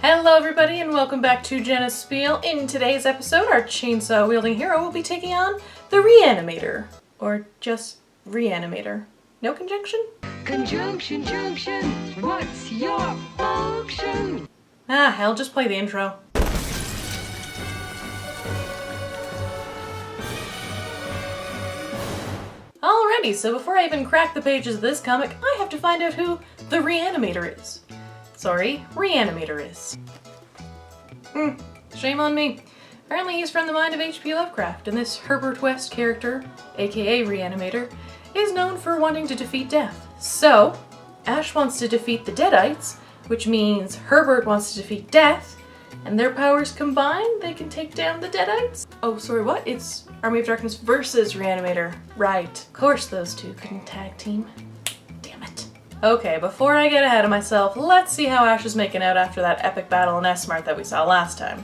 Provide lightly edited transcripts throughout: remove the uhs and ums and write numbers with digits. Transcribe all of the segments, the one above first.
Hello everybody and welcome back to Jenna's Spiel. In today's episode, our chainsaw wielding hero will be taking on the Re-Animator. Or just Re-Animator. No conjunction? Conjunction, junction, what's your function? Ah, hell, just play the intro. Alrighty, so before I even crack the pages of this comic, I have to find out who the Re-Animator is. Sorry, Re-Animator is. Shame on me. Apparently he's from the mind of HP Lovecraft, and this Herbert West character, aka Re-Animator, is known for wanting to defeat death. So, Ash wants to defeat the Deadites, which means Herbert wants to defeat death, and their powers combined, they can take down the Deadites? Oh, sorry, what? It's Army of Darkness versus Re-Animator. Right. Of course those two couldn't tag team. Damn it. Okay, before I get ahead of myself, let's see how Ash is making out after that epic battle in S-Mart that we saw last time.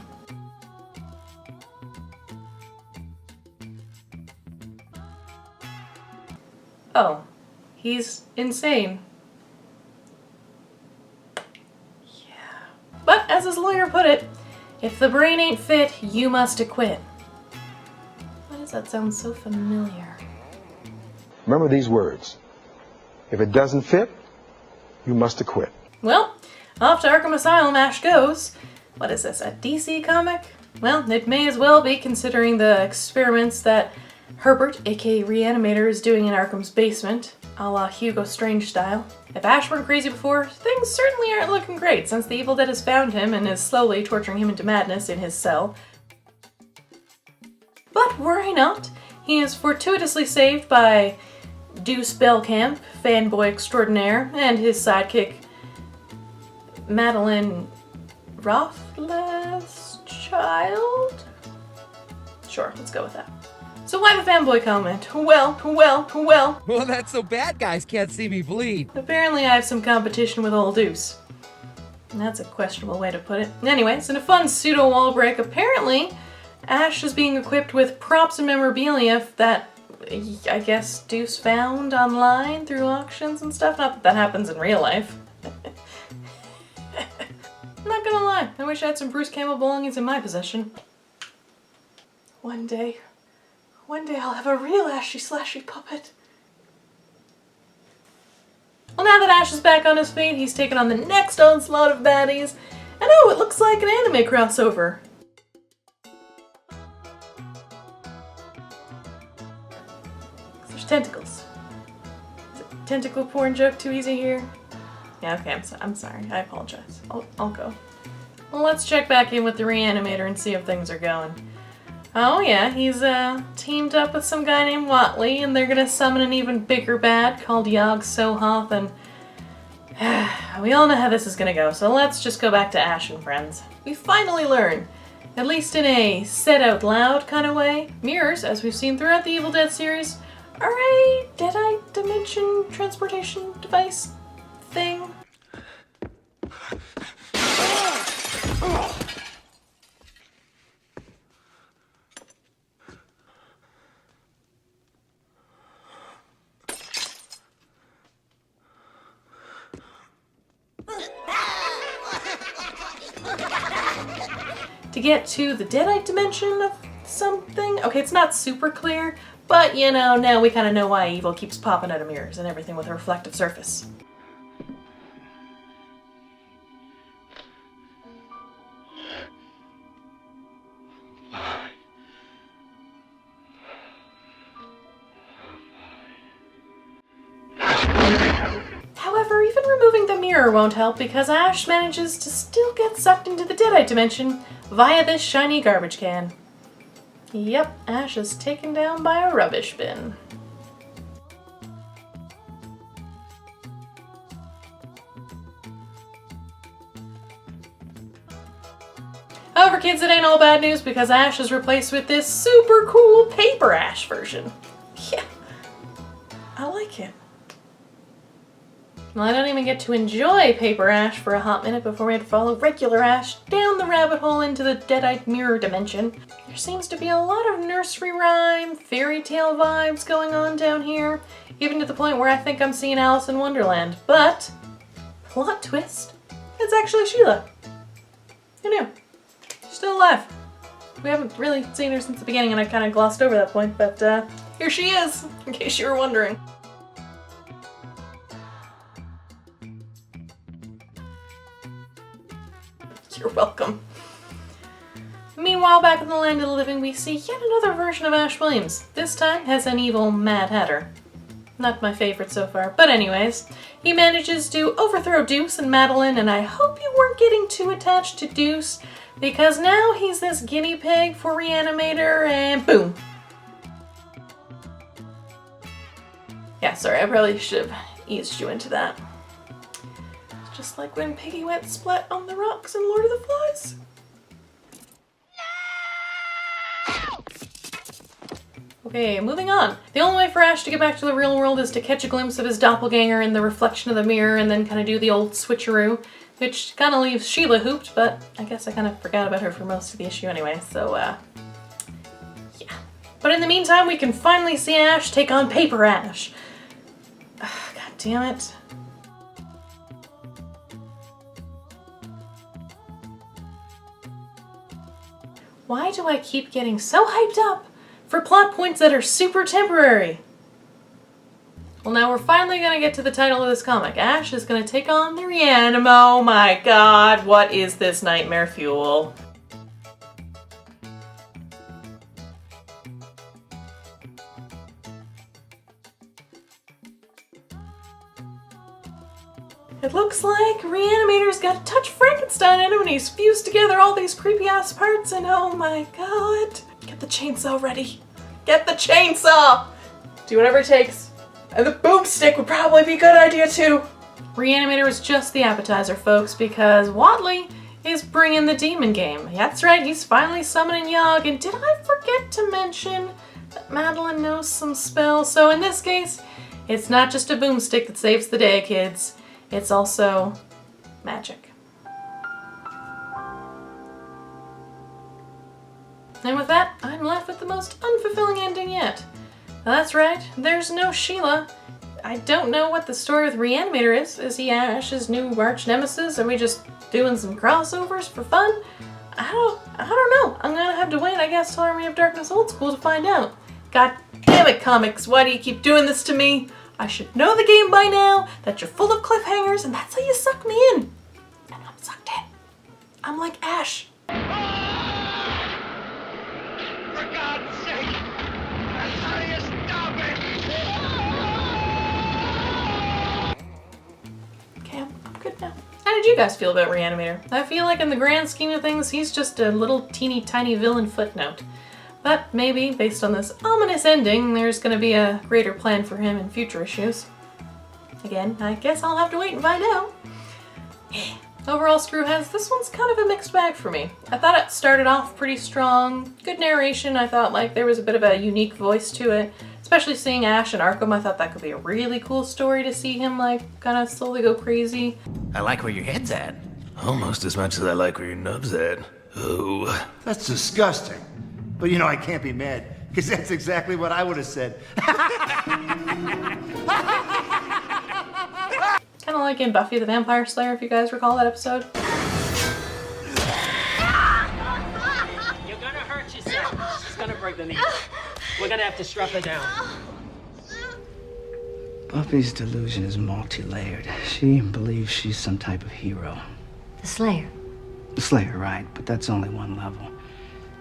Oh, he's insane. Yeah. But as his lawyer put it, if the brain ain't fit, you must acquit. Why does that sound so familiar? Remember these words. If it doesn't fit, you must acquit. Well, off to Arkham Asylum Ash goes. What is this, a DC comic? Well, it may as well be considering the experiments that Herbert, aka Re-Animator, is doing in Arkham's basement, a la Hugo Strange style. If Ash weren't crazy before, things certainly aren't looking great since the Evil Dead has found him and is slowly torturing him into madness in his cell. But worry not, he is fortuitously saved by Deuce Bellcamp, fanboy extraordinaire, and his sidekick, Madeline Rothschild? Sure, let's go with that. So why the fanboy comment? Well. Well, that's so bad guys can't see me bleed. Apparently I have some competition with old Deuce. That's a questionable way to put it. Anyways, in a fun pseudo wall break, apparently Ash is being equipped with props and memorabilia that I guess Deuce found online through auctions and stuff. Not that that happens in real life. I'm not gonna lie, I wish I had some Bruce Campbell belongings in my possession. One day I'll have a real Ashy Slashy puppet. Well, now that Ash is back on his feet, he's taken on the next onslaught of baddies, and oh, it looks like an anime crossover. There's tentacles. Is it a tentacle porn joke too easy here? Yeah, okay, I'm sorry. I apologize. I'll go. Well, let's check back in with the Re-Animator and see if things are going. Oh yeah, he's teamed up with some guy named Watley, and they're gonna summon an even bigger bad called Yog-Sothoth, and we all know how this is gonna go, so let's just go back to Ash and friends. We finally learn, at least in a said out loud kind of way, mirrors, as we've seen throughout the Evil Dead series, are a Deadite dimension transportation device thing. To get to the Deadite dimension of something? Okay, it's not super clear, but you know, now we kind of know why evil keeps popping out of mirrors and everything with a reflective surface. However, even removing the mirror won't help because Ash manages to still get sucked into the Deadite dimension via this shiny garbage can. Yep, Ash is taken down by a rubbish bin. However, kids, it ain't all bad news because Ash is replaced with this super cool Paper Ash version. Yeah, I like it. Well, I don't even get to enjoy Paper Ash for a hot minute before we had to follow regular Ash down the rabbit hole into the Deadite mirror dimension. There seems to be a lot of nursery rhyme, fairy tale vibes going on down here, even to the point where I think I'm seeing Alice in Wonderland. But, plot twist, it's actually Sheila. alive. We haven't really seen her since the beginning, and I kind of glossed over that point, but here she is, in case you were wondering. You're welcome. Meanwhile, back in the land of the living, we see yet another version of Ash Williams. This time has an evil Mad Hatter. Not my favorite so far, but anyways, he manages to overthrow Deuce and Madeline, and I hope you weren't getting too attached to Deuce, because now he's this guinea pig for Re-Animator, and boom. Yeah, sorry, I probably should have eased you into that. Just like when Piggy went splat on the rocks in Lord of the Flies. Okay, moving on. The only way for Ash to get back to the real world is to catch a glimpse of his doppelganger in the reflection of the mirror and then kind of do the old switcheroo, which kind of leaves Sheila hooped, but I guess I kind of forgot about her for most of the issue anyway, so yeah. But in the meantime, we can finally see Ash take on Paper Ash. Ugh, God damn it. Why do I keep getting so hyped up for plot points that are super temporary? Well, now we're finally gonna get to the title of this comic. Ash is gonna take on the Re-Animator. Oh my god, what is this nightmare fuel? It looks like Re-Animator's got a touch Frankenstein in him and he's fused together all these creepy ass parts, and oh my god. Get the chainsaw ready. Get the chainsaw! Do whatever it takes. And the boomstick would probably be a good idea too. Re-Animator was just the appetizer, folks, because Whatley is bringing the demon game. That's right, he's finally summoning Yogg, and did I forget to mention that Madeline knows some spells? So in this case, it's not just a boomstick that saves the day, kids. It's also magic. And with that, I'm left with the most unfulfilling ending yet. Now that's right, there's no Sheila. I don't know what the story with Re-Animator is. Is he Ash's new arch nemesis? Are we just doing some crossovers for fun? I don't know. I'm gonna have to wait, I guess, till Army of Darkness Old School to find out. God damn it, comics, why do you keep doing this to me? I should know the game by now, that you're full of cliffhangers, and that's how you suck me in. And I'm sucked in. I'm like Ash. For God's sake! That's how you stop it! Okay, I'm good now. How did you guys feel about Re-Animator? I feel like in the grand scheme of things, he's just a little teeny tiny villain footnote. But maybe, based on this ominous ending, there's gonna be a greater plan for him in future issues. Again, I guess I'll have to wait and find out. Overall, Screwheads, this one's kind of a mixed bag for me. I thought it started off pretty strong. Good narration, I thought like there was a bit of a unique voice to it. Especially seeing Ash and Arkham, I thought that could be a really cool story to see him like kind of slowly go crazy. I like where your head's at. Almost as much as I like where your nub's at. Oh. That's disgusting. But you know, I can't be mad, because that's exactly what I would have said. Kind of like in Buffy the Vampire Slayer, if you guys recall that episode. You're gonna hurt yourself. She's gonna break the knee. We're gonna have to strap her down. Buffy's delusion is multi-layered. She believes she's some type of hero. The Slayer. The Slayer, right, but that's only one level.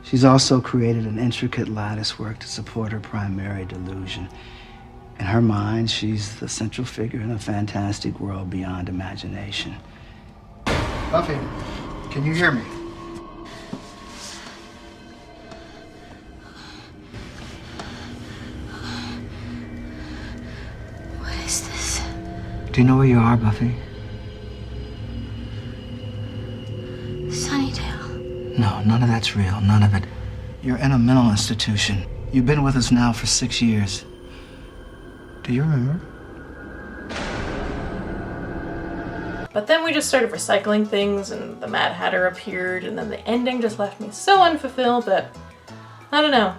She's also created an intricate lattice work to support her primary delusion. In her mind, she's the central figure in a fantastic world beyond imagination. Buffy, can you hear me? What is this? Do you know where you are, Buffy? Sunnydale. No, none of that's real, none of it. You're in a mental institution. You've been with us now for 6 years. Do you remember? But then we just started recycling things and the Mad Hatter appeared and then the ending just left me so unfulfilled that, I don't know.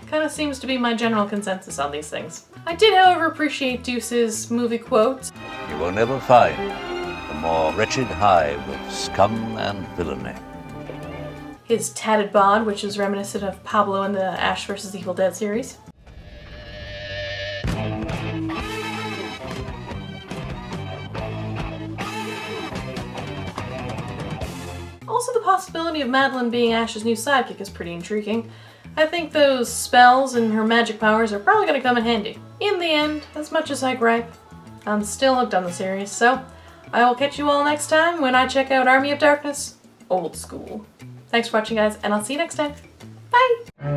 Kind of seems to be my general consensus on these things. I did, however, appreciate Deuce's movie quote. You will never find a more wretched hive of scum and villainy. his tatted bod, which is reminiscent of Pablo in the Ash vs. Evil Dead series. Also, the possibility of Madeline being Ash's new sidekick is pretty intriguing. I think those spells and her magic powers are probably going to come in handy. In the end, as much as I gripe, I'm still hooked on the series, so I will catch you all next time when I check out Army of Darkness Old School. Thanks for watching, guys, and I'll see you next time. Bye!